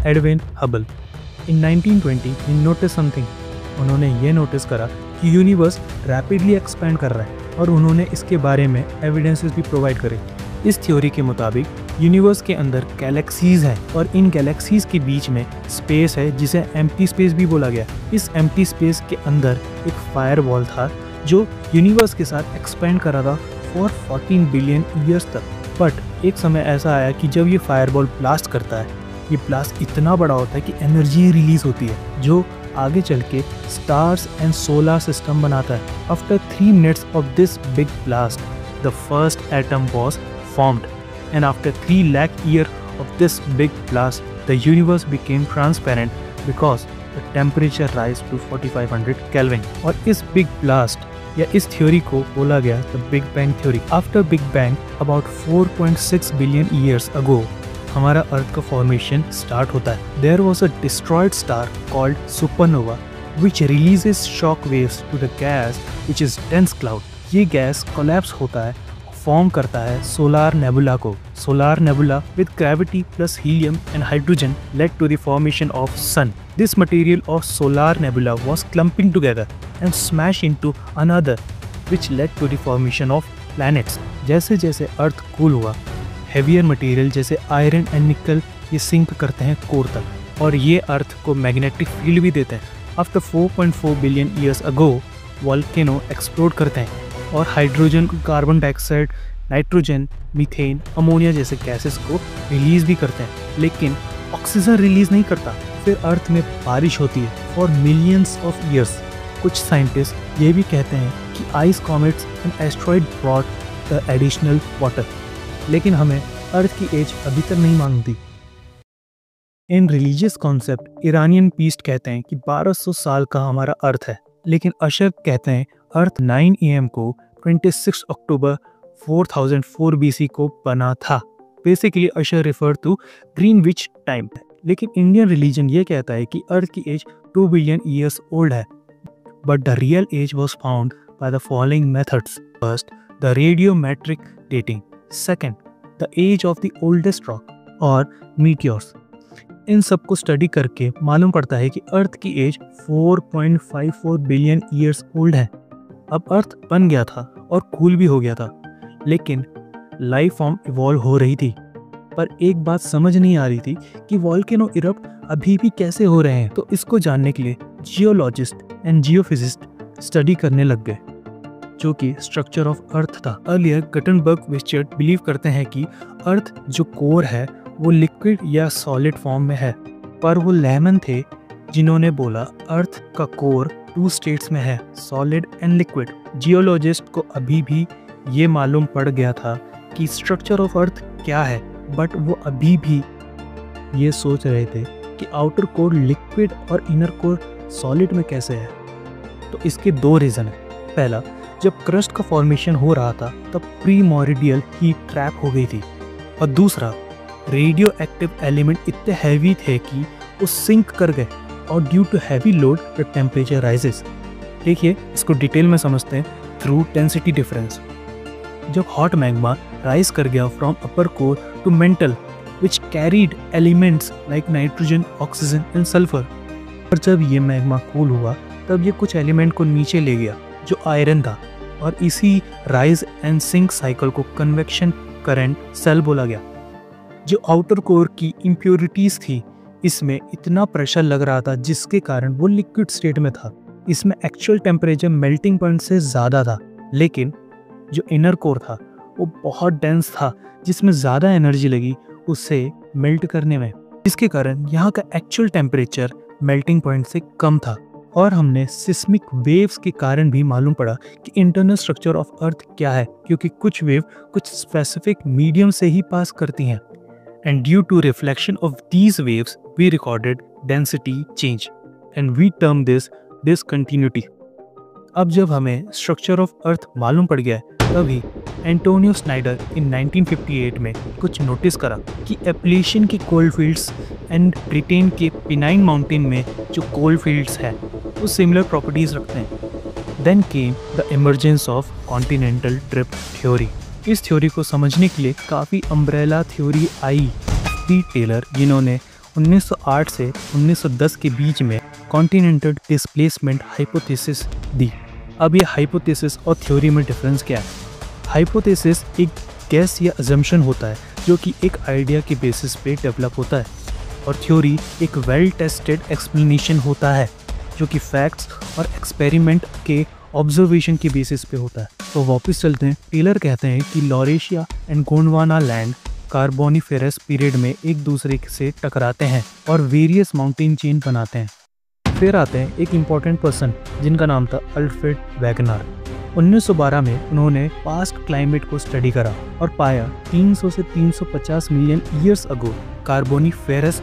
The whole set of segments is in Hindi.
Edwin Hubble. इन 1920 ही नोटिस समथिंग। उन्होंने ये नोटिस करा कि यूनिवर्स रैपिडली एक्सपैंड कर रहा है और उन्होंने इसके बारे में एविडेंसेस भी प्रोवाइड करे। इस थ्योरी के मुताबिक यूनिवर्स के अंदर गैलेक्सीज हैं और इन गैलेक्सीज के बीच में स्पेस है जिसे एम्प्टी स्पेस भी बोला गया। इस एम्प्टी स्पेस के अंदर एक फायरवॉल था जो यूनिवर्स के साथ एक्सपेंड कर रहा था फॉर 14 बिलियन ईयर्स तक। बट एक समय ऐसा आया कि जब ये फायरवॉल ब्लास्ट करता है, ये ब्लास्ट इतना बड़ा होता है कि एनर्जी रिलीज होती है जो आगे चल के स्टार्स एंड सोलर सिस्टम बनाता है। After 3 minutes of this big blast the first atom was formed, and after 3 lakh years of this big blast, the universe became transparent because the temperature rise to 4500 Kelvin. और इस big blast या इस थ्योरी को बोला गया the Big Bang Theory. After Big Bang, about 4.6 billion years ago, हमारा अर्थ का फॉर्मेशन स्टार्ट होता है। There was a destroyed star called supernova, which releases shock waves to the gas, which is dense cloud. ये गैस कोलैप्स होता है, फॉर्म करता है सोलार नेबुला को। Solar nebula with gravity plus helium and hydrogen led to the formation of sun. This material of solar nebula was clumping together and smash into another which led to the formation of planets. जैसे जैसे अर्थ कूल हुआ, हेवियर मटेरियल जैसे आयरन एंड निकल ये सिंक करते हैं कोर तक और ये अर्थ को मैग्नेटिक फील्ड भी देते हैं। After 4.4 billion years ago volcano explode करते हैं और hydrogen, carbon dioxide, nitrogen, methane, ammonia जैसे गैसेस को रिलीज भी करते हैं, लेकिन ऑक्सीजन रिलीज नहीं करता। फिर अर्थ में बारिश होती है फॉर मिलियंस ऑफ ईयर्स। कुछ साइंटिस्ट ये भी कहते हैं कि ice comets and asteroid brought the additional water, लेकिन हमें अर्थ की एज अभी तक नहीं मालूम थी। इन रिलीजियस कॉन्सेप्ट ईरानियन पीस्ट कहते हैं कि 1200 साल का हमारा अर्थ है, लेकिन अशर कहते हैं अर्थ 9 AM को 26 अक्टूबर 4004 BC को बना था। Basically Ussher refer to Greenwich time. लेकिन इंडियन रिलीजन ये कहता है कि अर्थ की एज 2 बिलियन ईयर्स ओल्ड है। But the real age was found by the following methods. First, the radiometric dating. Second, the age of the oldest rock और मीटियोर्स। इन सब को स्टडी करके मालूम पड़ता है कि अर्थ की एज 4.54 बिलियन ईयर्स ओल्ड है। अब अर्थ बन गया था और कूल भी हो गया था, लेकिन लाइफ फॉर्म इवॉल्व हो रही थी। पर एक बात समझ नहीं आ रही थी कि वोल्केनो इरप्ट अभी भी कैसे हो रहे हैं। तो इसको जानने के लिए जियोलॉजिस्ट एंड जियोफिजिस्ट स्टडी करने लग गए, जो कि स्ट्रक्चर ऑफ अर्थ था। अर्लियर गटनबर्ग विचर्ड बिलीव करते हैं कि अर्थ जो कोर है वो लिक्विड या सॉलिड फॉर्म में है, पर वो लेमन थे जिन्होंने बोला अर्थ का कोर 2 स्टेट्स में है, सॉलिड एंड लिक्विड। जियोलॉजिस्ट को अभी भी ये मालूम पड़ गया था कि स्ट्रक्चर ऑफ अर्थ क्या है, बट वो अभी भी ये सोच रहे थे कि आउटर कोर लिक्विड और इनर कोर सॉलिड में कैसे है। तो इसके 2 रीज़न है। पहला, जब क्रस्ट का फॉर्मेशन हो रहा था तब प्रीमोरिडियल हीट ट्रैप हो गई थी, और दूसरा, रेडियो एक्टिव एलिमेंट इतने हैवी थे कि वो सिंक कर गए और due to heavy load the temperature rises. देखिए, इसको डिटेल में समझते हैं थ्रू डेंसिटी डिफरेंस। जब हॉट मैग्मा राइज कर गया from upper core to mantle which carried elements like nitrogen, oxygen and sulphur, और जब ये मैग्मा कूल हुआ तब ये कुछ एलिमेंट को नीचे ले गया जो आयरन था, और इसी राइज एंड सिंक साइकिल को कन्वेक्शन करंट सेल बोला गया। जो आउटर कोर की इम्प्योरिटीज थी, इसमें इतना प्रेशर लग रहा था जिसके कारण वो लिक्विड स्टेट में था। इसमें एक्चुअल टेम्परेचर मेल्टिंग पॉइंट से ज़्यादा था, लेकिन जो इनर कोर था वो बहुत डेंस था जिसमें ज़्यादा एनर्जी लगी उसे मेल्ट करने में, जिसके कारण यहाँ का एक्चुअल टेम्परेचर मेल्टिंग पॉइंट से कम था। और हमने सिस्मिक वेव्स के कारण भी मालूम पड़ा कि इंटरनल स्ट्रक्चर ऑफ अर्थ क्या है, क्योंकि कुछ वेव कुछ स्पेसिफिक मीडियम से ही पास करती हैं। And due to reflection of these waves, we recorded density change, and we term this discontinuity. अब जब हमें स्ट्रक्चर ऑफ अर्थ मालूम पड़ गया है, तभी एंटोनियो स्नाइडर इन 1958 में कुछ नोटिस करा कि एप्लेशियन के कोल्ड फील्ड्स एंड ब्रिटेन के पिनाइन माउंटेन में जो कोल्ड फील्ड्स हैं वो सिमिलर प्रॉपर्टीज रखते हैं। Then came the emergence of continental drift theory. इस थ्योरी को समझने के लिए काफ़ी umbrella theory I P Taylor, जिन्होंने 1908 से 1910 के बीच में कॉन्टिनेंटल डिस्प्लेसमेंट हाइपोथेसिस दी। अब ये हाइपोथेसिस और थ्योरी में डिफरेंस क्या है? हाइपोथेसिस एक गेस या अजम्पशन होता है जो कि एक आइडिया के बेसिस पे डेवलप होता है, और थ्योरी एक वेल टेस्टेड एक्सप्लेनेशन होता है जो कि फैक्ट्स और एक्सपेरिमेंट के ऑब्जर्वेशन के बेसिस पे होता है। तो वापस चलते हैं। टेलर कहते हैं कि Laurasia and Gondwana land Carboniferous period में एक दूसरे से टकराते हैं और वेरियस माउंटेन चेन बनाते हैं। फिर आते हैं एक इम्पॉर्टेंट पर्सन जिनका नाम था अल्फ्रेड वैगनर। 1912 में उन्होंने पास्ट क्लाइमेट को स्टडी करा और पाया 300 से 350 million years ago Carboniferous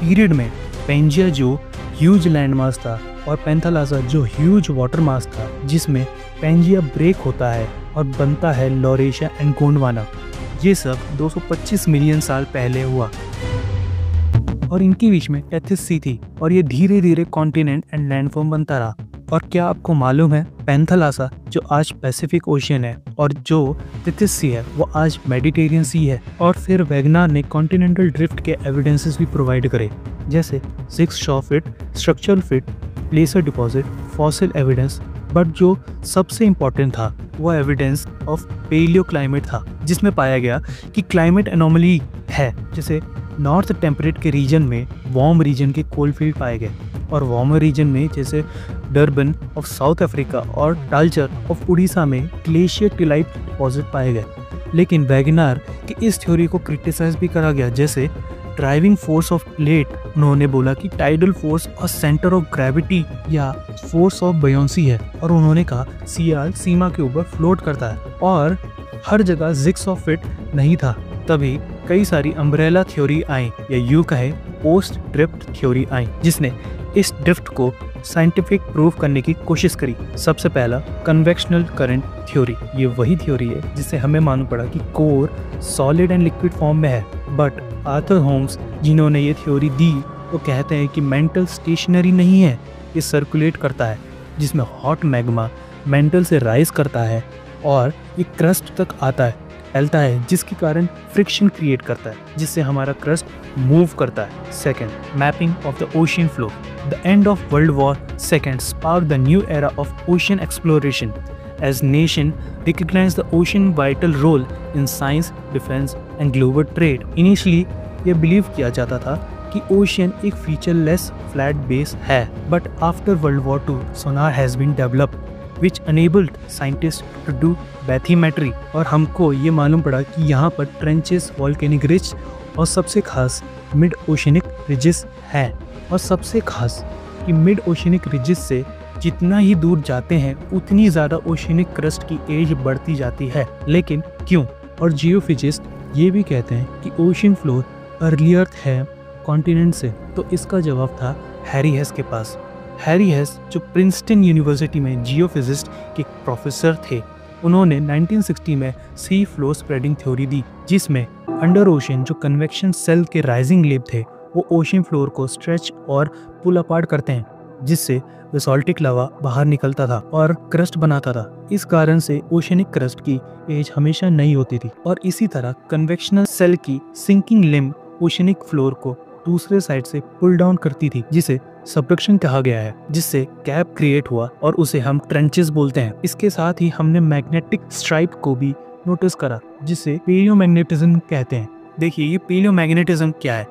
period में पेंजिया जो ह्यूज लैंड मास था और पेंथालासा जो ह्यूज वाटर मास था, जिसमें पेंजिया ब्रेक होता है और बनता है लॉरेशिया एंड गोंडवाना। ये सब 225 मिलियन साल पहले हुआ और इनके बीच में टेथिस सी थी और ये धीरे धीरे कॉन्टिनेंट एंड लैंडफॉर्म बनता रहा। और क्या आपको मालूम है, पेंथालासा जो आज पैसिफिक ओशियन है और जो टेथिस सी है वो आज मेडिटेरियन सी है। और फिर वैगनर ने कॉन्टिनेंटल ड्रिफ्ट के एविडेंसेस भी प्रोवाइड करे, जैसे 6 Shaw fit, structural fit, प्लेसर deposit, fossil evidence. But जो सबसे इम्पोर्टेंट था वो एविडेंस ऑफ पेलियो क्लाइमेट था, जिसमें पाया गया कि क्लाइमेट एनोमली है। जैसे नॉर्थ टेम्परेट के रीजन में वार्म रीजन के कोलफील्ड पाए गए और वार्मर रीजन में जैसे डरबन ऑफ साउथ अफ्रीका और टालचर ऑफ उड़ीसा में ग्लेशियर टिलाइट डिपॉजिट पाए गए। लेकिन वैगनर की इस थ्योरी को क्रिटिसाइज भी करा गया, जैसे ड्राइविंग फोर्स ऑफ प्लेट। उन्होंने बोला कि टाइडल फोर्स और सेंटर ऑफ ग्रेविटी या फोर्स ऑफ बयोंसी है, और उन्होंने कहा सियाल सीमा के ऊपर फ्लोट करता है और हर जगह 6 ऑफ फिट नहीं था। तभी कई सारी अम्ब्रेला थ्योरी आई या यूं कहे पोस्ट ड्रिफ्ट थ्योरी आई, जिसने इस ड्रिफ्ट को साइंटिफिक प्रूव करने की कोशिश करी। सबसे पहला कन्वेक्शनल करंट थ्योरी। ये वही थ्योरी है जिससे हमें मालूम पड़ा कि core solid and liquid form में है। बट आर्थर होम्स जिन्होंने ये थ्योरी दी वो कहते हैं कि मेंटल स्टेशनरी नहीं है, ये सर्कुलेट करता है, जिसमें हॉट मैग्मा मेंटल से राइज करता है और ये क्रस्ट तक आता है, फैलता है, जिसके कारण फ्रिक्शन क्रिएट करता है, जिससे हमारा क्रस्ट मूव करता है। Second, mapping of the ocean flow. The end of world war second sparked the new era of ocean exploration as nation recognized the ocean vital role in science, defense and global trade. Initially ये बिलीव किया जाता था कि ओशियन एक फीचरलेस फ्लैट बेस है, but after world war II sonar has been developed which enabled scientists to do bathymetry। और हमको ये मालूम पड़ा कि यहाँ पर ट्रेंचेस, वॉल्केनिक रिज और सबसे खास मिड ओशियनिक रिजेस है। और सबसे खास कि मिड ओशियनिक रिजेस से जितना ही दूर जाते हैं उतनी ज़्यादा ओशियनिक क्रस्ट की एज बढ़ती जाती है। लेकिन क्यों? और जियोफिजिस्ट ये भी कहते हैं कि ओशियन फ्लोर अर्ली अर्थ है कॉन्टिनेंट से। तो इसका जवाब था हैरी हेस के पास। हैरी हेस जो प्रिंसटन यूनिवर्सिटी में जियोफिजिस्ट के प्रोफेसर थे, उन्होंने 1960 में सी फ्लो स्प्रेडिंग थ्योरी दी, जिसमें अंडर ओशन जो कन्वेक्शन सेल के राइजिंग लेब थे वो ओशन फ्लोर को स्ट्रेच और पुल अपार्ट करते हैं, जिससे बेसाल्टिक लावा बाहर निकलता था और क्रस्ट बनाता था। इस कारण से ओशनिक क्रस्ट की एज हमेशा नई होती थी। और इसी तरह कन्वेक्शनल सेल की सिंकिंग लिम्ब ओशनिक फ्लोर को दूसरे साइड से पुल डाउन करती थी, जिसे सबडक्शन कहा गया है, जिससे गैप क्रिएट हुआ और उसे हम ट्रेंचेस बोलते हैं। इसके साथ ही हमने मैग्नेटिक स्ट्राइप को भी नोटिस करा, जिसे पेलियोमैग्नेटिज्म कहते हैं। देखिए ये पेलियोमैग्नेटिज्म क्या है?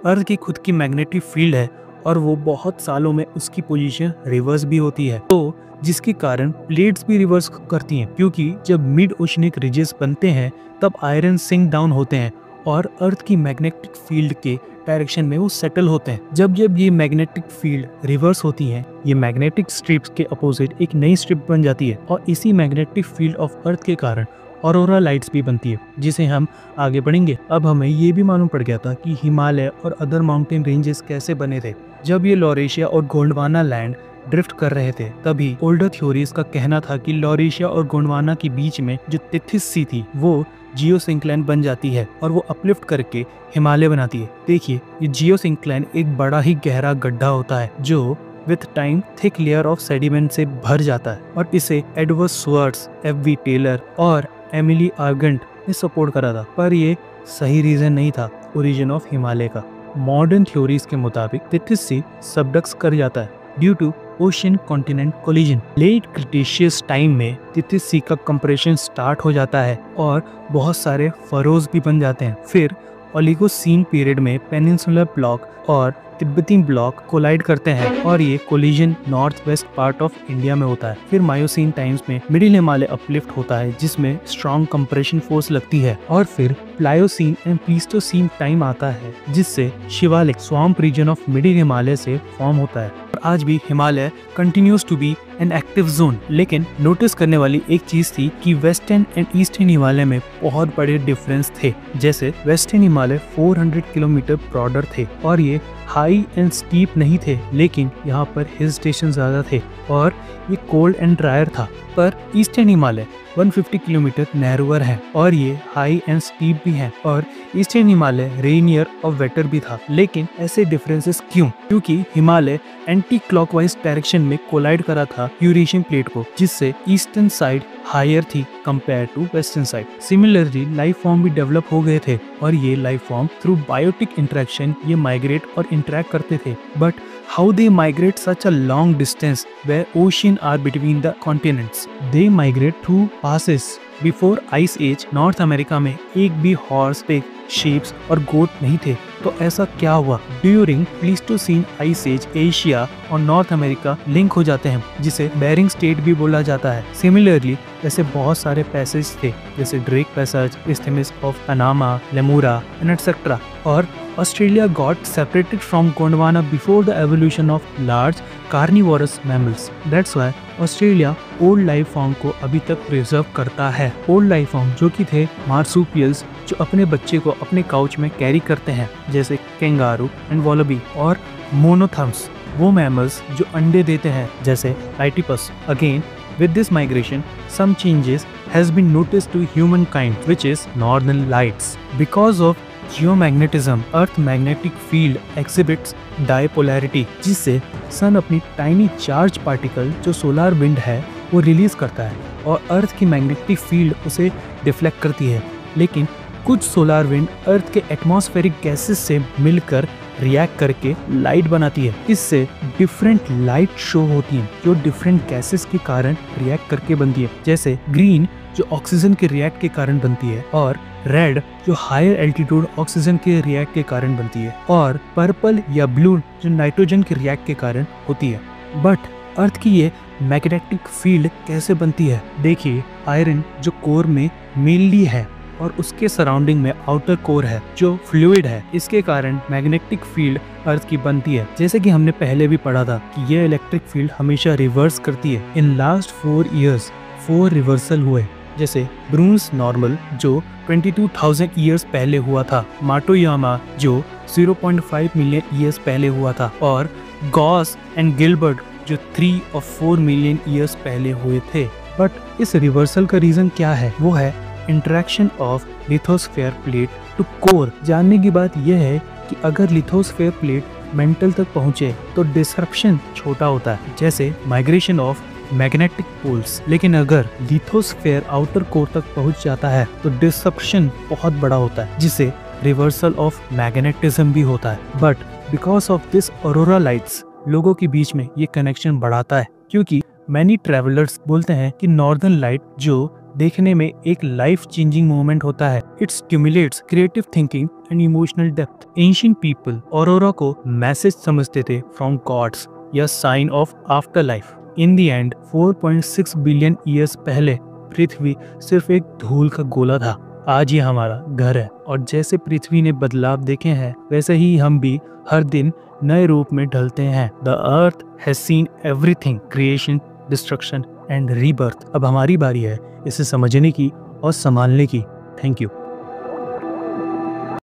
अर्थ की खुद की मैग्नेटिक फील्ड है और वो बहुत सालों में उसकी पोजीशन रिवर्स भी होती है, तो जिसके कारण प्लेट्स भी रिवर्स करती हैं, क्योंकि जब मिड ओशनिक रिजेस बनते हैं तब आयरन सिंक डाउन होते हैं और अर्थ की मैग्नेटिक फील्ड के डायरेक्शन में वो सेटल होते हैं। जब जब ये मैग्नेटिक फील्ड रिवर्स होती है, ये मैग्नेटिक स्ट्रिप्स के अपोजिट एक नई स्ट्रिप बन जाती है और इसी मैग्नेटिक फील्ड ऑफ अर्थ के कारण ऑरोरा लाइट्स भी बनती है, जिसे हम आगे बढ़ेंगे। अब हमें ये भी मालूम पड़ गया था कि हिमालय और अदर माउंटेन रेंजेस कैसे बने थे। जब ये लॉरेशिया और गोंडवाना लैंड ड्रिफ्ट कर रहे थे, तभी ओल्डर थ्योरीज का कहना था कि लॉरेशिया और गोंडवाना के बीच में जो टेथिस सी थी वो जियोसिंक्लाइन बन जाती है और वो अपलिफ्ट करके हिमालय बनाती है। देखिए ये जियोसिंक्लाइन एक बड़ा ही गहरा गड्ढा होता है जो with time thick layer of sediment से भर जाता है, और इसे एडवर्ड स्वर्ट्स, F.V. टेलर और एमिली आर्गेंट ने सपोर्ट करा था। पर ये सही रीजन नहीं था ओरिजिन ऑफ हिमालय का। मॉडर्न थ्योरीज के मुताबिक तिथिस सी सबडक्स कर जाता है due to ocean continent collision. Late Cretaceous time में तिथिस सी का कंप्रेशन स्टार्ट हो जाता है और बहुत सारे फरोज भी बन जाते हैं। फिर ओलिगोसीन पीरियड में पेनिनसुलर ब्लॉक और तिब्बती ब्लॉक कोलाइड करते हैं और ये collision north west part of India में होता है। फिर मायोसीन टाइम्स में मिडिल हिमालय अपलिफ्ट होता है जिसमें स्ट्रॉन्ग कंप्रेशन फोर्स लगती है और फिर प्लायोसीन एंड प्लीस्टोसीन टाइम आता है जिससे Shivalik swamp region of middle Himalaya से फॉर्म होता है। और आज भी Himalaya continues to be an active zone. लेकिन नोटिस करने वाली एक चीज थी कि वेस्टर्न एंड ईस्टर्न हिमालय में बहुत बड़े डिफरेंस थे। जैसे वेस्टर्न हिमालय 400 किलोमीटर ब्रॉडर थे और ये हाई एंड स्टीप नहीं थे, लेकिन यहाँ पर हिल स्टेशन ज्यादा थे और ये कोल्ड एंड ड्रायर था। पर ईस्टर्न हिमालय 150 किलोमीटर नैरोअर है और ये हाई एंड स्टीप भी है और ईस्टर्न हिमालय रेनियर और वेटर भी था। लेकिन ऐसे डिफरेंसेस क्यों? क्योंकि हिमालय एंटी क्लॉकवाइज डायरेक्शन में कोलाइड करा था यूरेशियन प्लेट को, जिससे ईस्टर्न साइड हायर थी compare to western side. Similarly life form भी डेवलप हो गए थे और ये life form through biotic interaction ये माइग्रेट और इंटरेक्ट करते थे। But how they migrate such a long distance where ocean are between the continents? They migrate through passes. Before Ice Age, north America में एक भी हॉर्स पिग, शीप्स और गोट नहीं थे। तो ऐसा क्या हुआ? During Pleistocene ice age Asia और नॉर्थ अमेरिका लिंक हो जाते हैं, जिसे बेरिंग स्टेट भी बोला जाता है। सिमिलरली ऐसे बहुत सारे पैसेज थे जैसे Drake passage, isthmus of Panama, Lemuria and etcetera. और Australia got separated from Gondwana before the evolution of large carnivorous mammals. That's why Australia old life form को अभी तक प्रिजर्व करता है। ओल्ड लाइफ फॉर्म जो कि थे मार्सुपियल्स जो अपने बच्चे को अपने काउच में कैरी करते हैं, जैसे कैंगारू एंड वॉलबी, और मोनोथर्म्स वो मैमल्स जो अंडे देते हैं जैसे लाइटिपस। Again with this migration some changes has been noticed to humankind, which is northern lights. Because of geomagnetism, Earth magnetic field exhibits dipolarity, जिससे सन अपनी टाइनी चार्ज पार्टिकल जो सोलर विंड है वो रिलीज करता है और अर्थ की मैग्नेटिक फील्ड उसे डिफ्लेक्ट करती है। लेकिन कुछ सोलर विंड अर्थ के एटमॉस्फेरिक गैसेस से मिलकर रिएक्ट करके लाइट बनाती है। इससे डिफरेंट लाइट शो होती हैं जो डिफरेंट गैसेस के कारण रिएक्ट करके बनती है, जैसे ग्रीन जो ऑक्सीजन के रिएक्ट के कारण बनती है और रेड जो हायर एल्टीट्यूड ऑक्सीजन के रिएक्ट के कारण बनती है, और पर्पल या ब्लू जो नाइट्रोजन के रिएक्ट के कारण होती है। बट अर्थ की ये मैग्नेटिक फील्ड कैसे बनती है? देखिए, आयरन जो कोर में मेनली है और उसके सराउंडिंग में आउटर कोर है जो फ्लूइड है, इसके कारण मैग्नेटिक फील्ड अर्थ की बनती है। जैसे कि हमने पहले भी पढ़ा था कि ये इलेक्ट्रिक फील्ड हमेशा रिवर्स करती है। इन लास्ट 4 इयर्स 4 रिवर्सल हुए, जैसे ब्रूंस नॉर्मल जो 22,000 ईयर्स पहले हुआ था, माटोयामा जो 0.5 मिलियन ईयर्स पहले हुआ था, और गॉस एंड गिलबर्ट जो 3 और 4 मिलियन ईयर्स पहले हुए थे। बट इस रिवर्सल का रीजन क्या है? वो है interaction of lithosphere plate to core. जानने की बात यह है कि अगर लिथोस्फेयर प्लेट मेंटल तक पहुंचे तो डिसरप्शन छोटा होता है, जैसे माइग्रेशन ऑफ मैग्नेटिक पोल्स। लेकिन अगर लिथोस्फेयर आउटर कोर तक पहुंच जाता है तो डिसरप्शन बहुत बड़ा होता है, जिसे रिवर्सल ऑफ मैग्नेटिज्म भी होता है। But because of this aurora lights लोगों के बीच में ये कनेक्शन बढ़ाता है, क्योंकि मैनी ट्रेवलर्स बोलते हैं कि नॉर्दर्न लाइट जो देखने में एक लाइफ चेंजिंग मोमेंट होता है, it stimulates creative thinking and emotional depth. Ancient people aurora को मैसेज समझते थे फ्रॉम गॉड्स या sign of afterlife. In the end 4.6 billion years पहले पृथ्वी सिर्फ एक धूल का गोला था। आज ये हमारा घर है और जैसे पृथ्वी ने बदलाव देखे हैं वैसे ही हम भी हर दिन नए रूप में ढलते हैं। The earth has seen everything, creation, destruction and rebirth. अब हमारी बारी है इसे समझने की और संभालने की। Thank you.